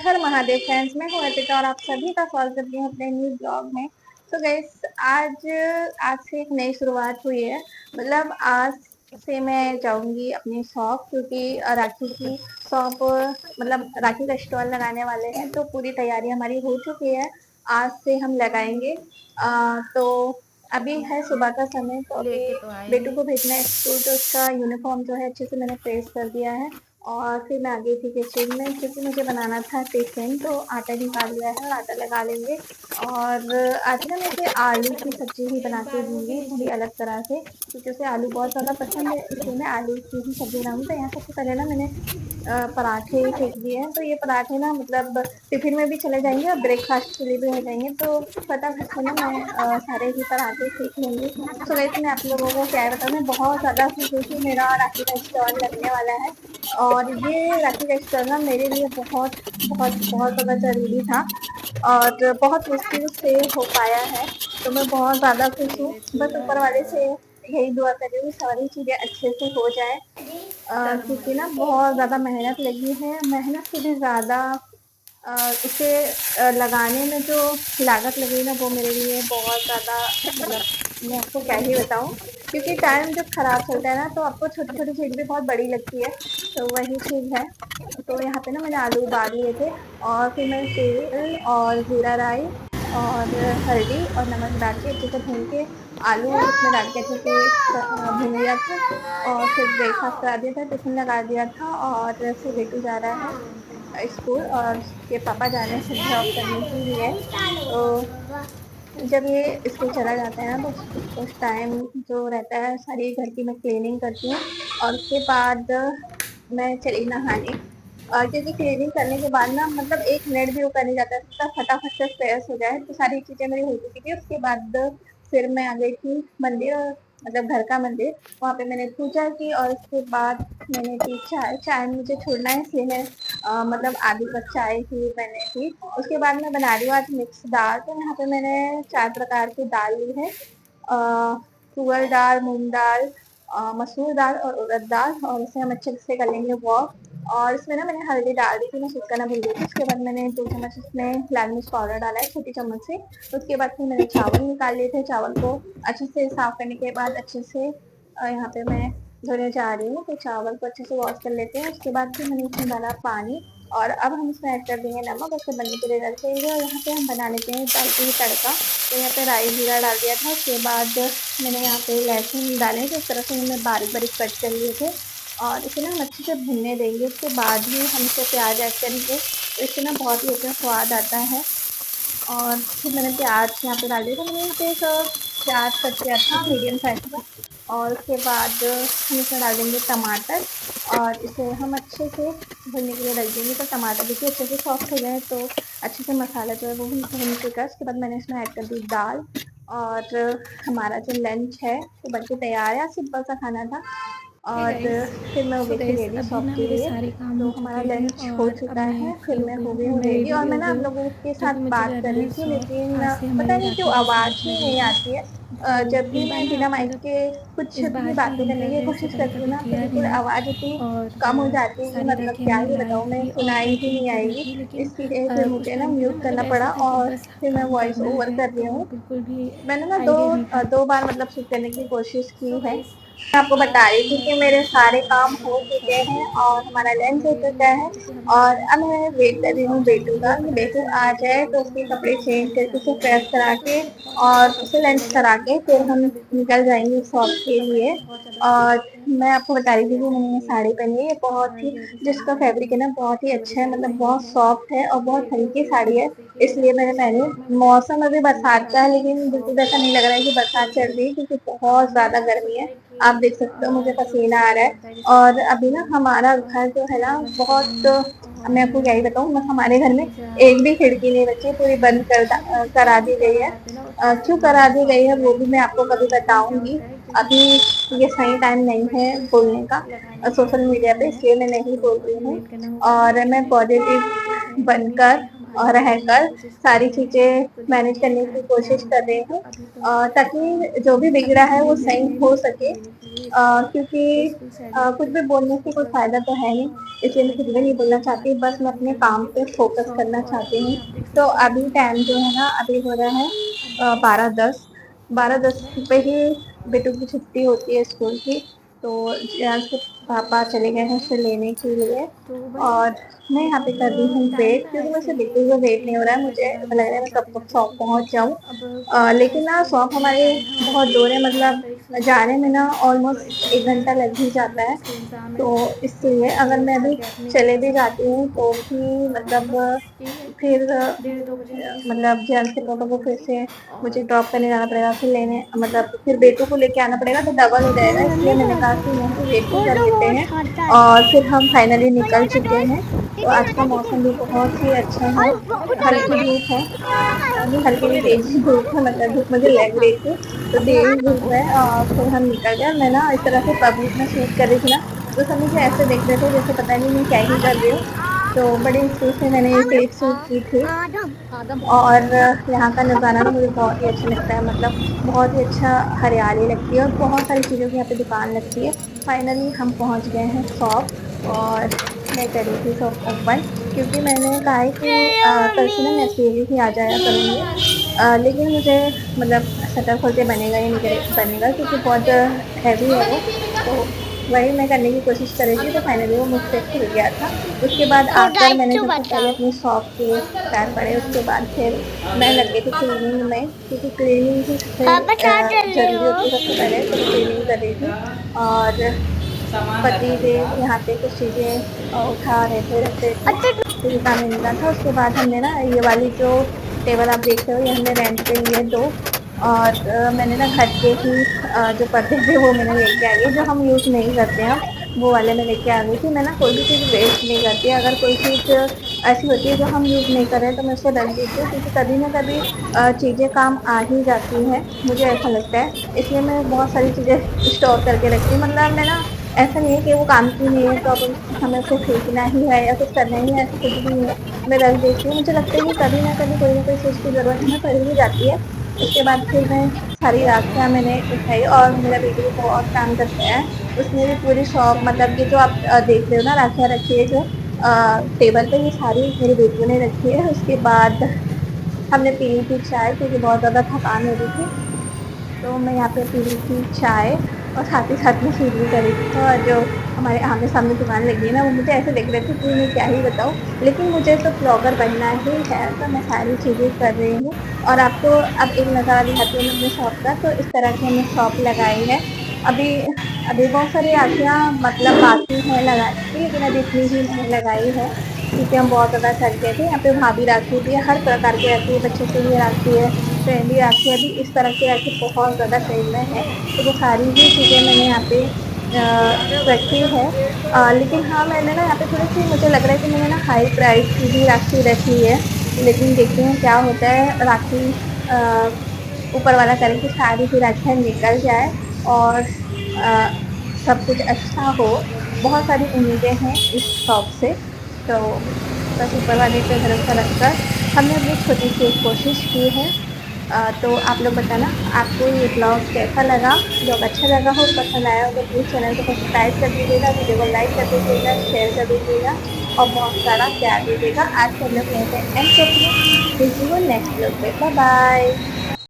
हर Mahadev friends, मैं हूँ अर्पिता और आप सभी का स्वागत करती हूँ अपने न्यू ब्लॉग में। तो गाइस, आज आज से एक नई शुरुआत हुई है। मतलब आज से मैं जाऊंगी अपनी शॉप, क्योंकि राखी की शॉप, मतलब राखी का स्टॉल लगाने वाले हैं। तो पूरी तैयारी हमारी हो चुकी है, आज से हम लगाएंगे। तो अभी है सुबह का समय, तो अभी लेके तो आए बेटू नहीं। को भेजना है स्कूल, तो उसका यूनिफॉर्म जो है अच्छे से मैंने प्रेस कर दिया है। और फिर मैं आ गई थी किचन में, क्योंकि मुझे बनाना था टिफिन। तो आटा निकाल लिया है, आटा लगा लेंगे। और आज ना मैं इसे आलू की सब्जी ही बना के दूंगी, थोड़ी अलग तरह से, क्योंकि उसे आलू बहुत ज़्यादा पसंद है। इसलिए मैं आलू की ही सब्जी बनाऊंगी। तो यहाँ सबसे पहले ना मैंने पराठे फेंक दिए हैं। तो ये पराठे ना मतलब टिफिन में भी चले जाएंगे और ब्रेकफास्ट के लिए भी हो जाएंगे। तो फटाफट से ना मैं सारे ही पराठे फेंक लूंगी। तो वैसे मैं आप लोगों को क्या बताऊँ, मैं बहुत ज़्यादा खुश हूँ कि मेरा राखी का स्टॉल लगने वाला है। और ये राखी का स्टॉल ना मेरे लिए बहुत बहुत बहुत ज़्यादा ज़रूरी था, और बहुत मुश्किल से हो पाया है। तो मैं बहुत ज़्यादा खुश हूँ। बस ऊपर वाले से यही दुआ कर रही हूँ, सारी चीज़ें अच्छे से हो जाए। क्योंकि ना बहुत ज़्यादा मेहनत लगी है, मेहनत से भी ज़्यादा इसे लगाने में जो लागत लगी ना, वो मेरे लिए बहुत ज़्यादा, मतलब मैं आपको क्या ही बताऊँ। क्योंकि टाइम जब खराब चलता है ना, तो आपको छोटी छोटी चीज़ भी बहुत बड़ी लगती है। तो वही चीज़ है। तो यहाँ पे ना मैंने आलू उबाल लिए थे, और फिर मैंने तेल और जीरा राई और हल्दी और नमक डाल के अच्छे से भून के आलू उसमें डाल के अच्छे से भून लिया था। और फिर ब्रेकफास्ट करा दिया था, टिफिन लगा दिया था। और फिर बेटू जा रहा है स्कूल, और उसके पापा जा रहे हैं ड्रॉप करने के लिए। तो जब ये स्कूल चला जाता है ना, तो उस टाइम जो रहता है, सारी घर की मैं क्लीनिंग करती हूँ। और उसके बाद मैं चली नहाने। क्योंकि क्लीनिंग करने के बाद ना, मतलब 1 मिनट भी रुका नहीं जाता है, तो फटाफट से फ्रेश हो जाए। तो सारी चीजें मेरी हो चुकी थी। उसके बाद फिर मैं आ गई थी मंदिर, मतलब घर का मंदिर। वहाँ पे मैंने पूजा की, और उसके बाद मैंने पी चाय। चाय मुझे छोड़ना है, इसलिए मैं मतलब आधी कप चाय ही मैंने पी। उसके बाद मैं बना रही हूँ आज मिक्स दाल। तो यहाँ पे मैंने 4 प्रकार की दाल ली है, तुअर दाल, मूंग दाल, मसूर दाल और उड़द दाल। और इसे हम अच्छे से कर लेंगे वॉश। और इसमें ना मैंने हल्दी डाल दी थी, मैं छुटका ना भूल गई थी। उसके बाद मैंने 2 चम्मच इसमें लाल मिर्च पाउडर डाला है, छोटी चम्मच से। उसके बाद फिर मैंने चावल निकाल लिए थे। चावल को अच्छे से साफ करने के बाद अच्छे से यहाँ पे मैं धोने जा रही हूँ। तो चावल को अच्छे से वॉश कर लेते हैं। उसके बाद फिर मैंने इसमें डाला पानी, और अब हम इसमें ऐड कर देंगे नमक। उसे बनने के लिए रख देंगे, और यहाँ पे हम बना लेते हैं, डालते हैं तड़का। तो यहाँ पे राई जीरा डाल दिया था। उसके बाद मैंने यहाँ पे लहसुन डाले, जिस तरह से मैंने बारीक बारीक कट कर लिए थे। और इसे ना हम अच्छे से भुनने देंगे। उसके बाद ही हम इसे प्याज ऐड करेंगे, तो इससे ना बहुत ही अच्छा स्वाद आता है। और फिर मैंने प्याज यहाँ पे डाल दिया था। मैंने यहाँ पे एक प्याज कट किया था मीडियम साइज का। और उसके बाद हम इसमें डाल देंगे टमाटर, और इसे हम अच्छे से भुनने के लिए रख देंगे। तो टमाटर देखिए अच्छे से सॉफ्ट हो जाए, तो अच्छे से मसाला जो है वो भुन चुका है। उसके बाद मैंने इसमें ऐड कर दी दाल। और हमारा जो लंच है वो बनके तैयार है। सिंपल सा खाना था। हे और गाइस। फिर मैं हो सो गई थी गाइस, रेडी अभी शॉप ना के मेरे लिए। सारे काम तो हो हमारा चुके हैं लंच हो और अब चुका मैं है, फिर फ्री हो मैं गई हो हूँ गई और हूँ मैं रेडी। रेडी और भी मैं हो ना गई आप हूँ, लोगों के साथ क्योंकि मुझे बात जाना कर रही है थी, शॉप। लेकिन आज से पता हमारी नहीं क्यों राखी की आवाज़ शॉप ही नहीं लगेगी। आती है। तो जब भी इस बार मैं ना बिना माइक मतलब के कुछ इस भी बार ही बातें हम करने कर की रहे हैं, इससे कोशिश पहले करती हूँ कभी ना, तो किया बिल्कुल नहीं। आवाज़ इतनी और कम हो जाती है कि सारी मतलब राखी क्या हमने ही लाई बताऊँ, मैं थी और सुनाई ही पैकिंग नहीं करी आएगी। थी, लेकिन इसलिए फिर उस मुझे ना टाइम पे ना म्यूट मतलब करना ऐसा पड़ा, था कि और बस फिर मैं काम वॉइस करना ओवर है, कर रही तो हूँ। बिल्कुल भी मैंने ना आइडिया नहीं था। 2 बार मतलब शूट करने की कोशिश सो की है। गाइस, मैं आपको बता आज रही थी मैं कि अपनी मेरे राखी सारे बनाने के काम लिए हो मतलब चुके शॉप हैं, आ चुकी और हूँ हमारा और लंच मैं हो रेडी चुका हो है। गई, क्योंकि हमें और जाना है अब शॉप। मैं वेट कर रही शॉप हूँ जाने बेटू के का, लिए कि फटाफट बेटू से मैं आ रेडी जाए, हो तो गई उसके हूँ। कपड़े मैंने चेंज सारी करके उसे साड़ियाँ प्रेस चेंज करा करी, तो के मुझे बहुत ज़्यादा और उसे लंच कंफर्टेबल है। करा के फिर और हम मतलब बिल्कुल निकल जाएंगे शॉप सूट के कपड़े लिए। मुझे बहुत ज़्यादा सूट और करते हैं, मैं आपको बता रही थी कि मैंने ये इसलिए साड़ी पहनी है, ये बहुत ही, ये वाली साड़ी जिसका पहनी फैब्रिक है है। ना बहुत ही ये वाली अच्छा है, साड़ी मतलब पहनी बहुत है। सॉफ्ट है और बहुत रेडी हो हल्की गई हूँ साड़ी है। जैसे कि इसलिए राखी मैंने की पहनी। शॉप में मतलब मौसम अभी बरसात का है, राखी की लेकिन बिल्कुल ऐसा शॉप नहीं लग रहा है कि बरसात खोल चल गई। रही है, क्योंकि बहुत मेरा ज्यादा ना गर्मी सोचा है। है आप कि देख सकते हो मुझे जो भी पसीना आ सेल रहा है। लगता है जैसे और अभी ना कारवा हमारा और घर जो है ना, कारवा बहुत, स्टोन मैं और आपको क्या ही बताऊँ, हमारे घर में पिज़्ज़ा एक भी खिड़की नहीं बची, पूरी बंद मतलब जितने करा भी दी गई है। त्योहार आते हैं ना उस टाइम पे क्यों हमने करा अपनी दी गई शॉप है वो लगाई भी मैं थी। आपको कभी लेकिन क्या बताऊंगी। होता है, क्योंकि अभी ये अभी सही टाइम नहीं बड़ी है कोई बोलने का शॉप लगाने का सोशल नहीं मीडिया मन पे, है, इसलिए मैं नहीं तो बोल रही अभी हूँ। वेट करना होगा। और बट मैं हमें पॉजिटिव उम्मीदें हैं कि बनकर हम और रहकर सारी चीज़ें मैनेज करने की कोशिश कर रही हूँ, ताकि जो भी बिगड़ा है वो सही हो सके, क्योंकि कुछ भी बोलने से कोई फ़ायदा तो है नहीं, इसलिए मैं कुछ भी नहीं बोलना चाहती, बस मैं अपने काम पे फ़ोकस करना चाहती हूँ। तो अभी टाइम जो है ना, अभी हो रहा है 12:10, 12:10 पे ही बेटू की छुट्टी होती है स्कूल की, तो यहाँ से पापा चले गए हैं उसे लेने के लिए, और मैं यहाँ पे कर रही हूँ वेट, क्योंकि मुझसे बिल्कुल भी वेट नहीं हो रहा है, मुझे लग रहा है मैं कब तक शॉप पहुँच जाऊँ। लेकिन ना शॉप हमारे बहुत दूर है, मतलब जाने में ना ऑलमोस्ट 1 घंटा लग ही जाता है, तो इसलिए अगर मैं अभी चले भी जाती हूँ तो भी मतलब फिर मतलब जेंट्स के पापा को फिर से मुझे ड्रॉप करने जाना पड़ेगा, फिर लेने मतलब फिर बेटू को लेके आना पड़ेगा, तो डबल हो जाएगा, इसलिए मैंने कहा कि यहीं पे वेट ही कर लेते हैं, और फिर हम फाइनली निकल चुके हैं। तो आज का मौसम भी बहुत ही अच्छा है, हल्की धूप है, नहीं हल्की नहीं तेज़ धूप है, मतलब धूप मुझे लग रही थी, तो तेज़ धूप है, और फिर हम निकल गए। मैं ना इस तरह से पब्लिक में शूट कर रही थी ना, तो सब मुझे ऐसे देख रहे थे जैसे पता नहीं मैं क्या ही कर रही हूँ, तो बड़ी मुश्किल से मैंने ये क्लिप शूट की थी। और यहाँ का नज़ारा ना मुझे बहुत ही अच्छा लगता है, मतलब बहुत ही अच्छा हरियाली लगती है और बहुत सारी चीज़ों की यहाँ पे दुकान लगती है। फाइनली हम पहुँच गए हैं शॉप, और मैं करी थी शॉप ओपन, क्योंकि मैंने कहा है कि कल से ना मैं अकेली ही आ जाया करूँगी, लेकिन मुझे मतलब शटर खोल के बनेगा या नहीं बनेगा, क्योंकि बहुत हैवी है वो, तो वही मैं करने की कोशिश कर रही थी, तो फाइनली वो मुझसे खुल गया था। उसके बाद आकर मैंने सबसे पहले अपनी शॉप के पैर पड़े, उसके बाद फिर मैं लग गई थी क्लीनिंग में, क्योंकि क्लीनिंग ही सबसे ज़रूरी होती है, सबसे पहले तो मैं क्लीनिंग कर रही थी, और पति देव यहाँ पे कुछ चीज़ें उठा रहे थे, रख रहे थे, तो ये काम मिल रहा था। उसके बाद हमने ना ये वाली जो टेबल आप देख रहे हो, ये हमने रेंट पे लिए 2, और मैंने ना घर के ही जो पर्दे थे वो मैंने लेके आ गई, जो हम यूज़ नहीं करते हैं, वो वाले मैं लेके आ गई थी। मैं ना कोई भी चीज़ वेस्ट नहीं करती, अगर कोई चीज़ ऐसी होती है जो हम यूज़ नहीं कर रहे हैं, तो मैं उसे रख देती हूँ, क्योंकि कभी ना कभी चीज़ें काम आ ही जाती हैं, मुझे ऐसा लगता है। इसलिए मैं बहुत सारी चीज़ें स्टोर करके रखती हूँ, मतलब मैं ना ऐसा नहीं है कि वो काम की नहीं है तो अब हमें उसे फेंकना ही है या कुछ करना ही है, ऐसा कुछ भी नहीं है। मैं रख देती हूँ, मुझे लगता है कि कभी ना कभी कोई ना कोई चीज़ की ज़रूरत हमें पड़ ही जाती है। उसके बाद फिर मैं सारी राखियाँ मैंने उठाई, और मेरा बेटी भी बहुत काम करता है, उसने भी पूरी शॉप, मतलब ये जो आप देख रहे हो ना राखियाँ रखी है जो टेबल पे, ये सारी मेरी बेटियों ने रखी है। उसके बाद हमने पी ली थी चाय, क्योंकि बहुत ज़्यादा थकान हो रही थी, तो मैं यहाँ पे पी रही थी चाय, और साथ ही साथ में शूट भी कर रही थी। और जो हमारे आमने-सामने दुकान लगी है ना, वो मुझे ऐसे देख रहे थे कि मैं क्या ही बताऊँ, लेकिन मुझे तो ब्लॉगर बनना ही है, तो मैं सारी चीज़ें कर रही हूँ। और आपको अब एक नज़ारा दिखाती हूँ मैं अपने शॉप का, तो इस तरह की हमने शॉप लगाई है। अभी अभी बहुत सारी राखियाँ मतलब बाकी हैं लगाने की, लेकिन अभी इतनी ही मैंने लगाई है, क्योंकि हम बहुत ज़्यादा थक गए थे। यहाँ पे भाभी राखी भी है, हर प्रकार की राखी है, बच्चों के लिए राखी है, ट्रेंडी राखी, अभी इस तरह की राखी बहुत ज़्यादा ट्रेंड में है, तो वो सारी ही चीज़ें मैंने यहाँ पे रखी है। लेकिन हाँ, मैंने ना यहाँ पे थोड़ी-सी मुझे लग रहा है कि मैंने ना हाई प्राइस की भी राखी रखी है, लेकिन देखती हूँ क्या होता है। राखी ऊपर वाला करे कि सारी ही राखियाँ निकल जाए, और सब कुछ अच्छा हो। बहुत सारी उम्मीदें हैं इस शॉप से, तो बस ऊपर वाले पे भरोसा रखकर हमने अपनी छोटी-सी एक कोशिश की है। तो आप लोग बताना आपको ये ब्लॉग कैसा लगा? ब्लॉग अच्छा लगा हो, पसंद आया हो तो प्लीज़ चैनल को सब्सक्राइब कर दीजिएगा, वीडियो को लाइक कर दीजिएगा, शेयर कर दीजिएगा, और बहुत सारा प्यार दीजिएगा। आज के हम लोग यहीं पे एंड करते हैं, मिलती हूँ नेक्स्ट ब्लॉग पे। Bye bye.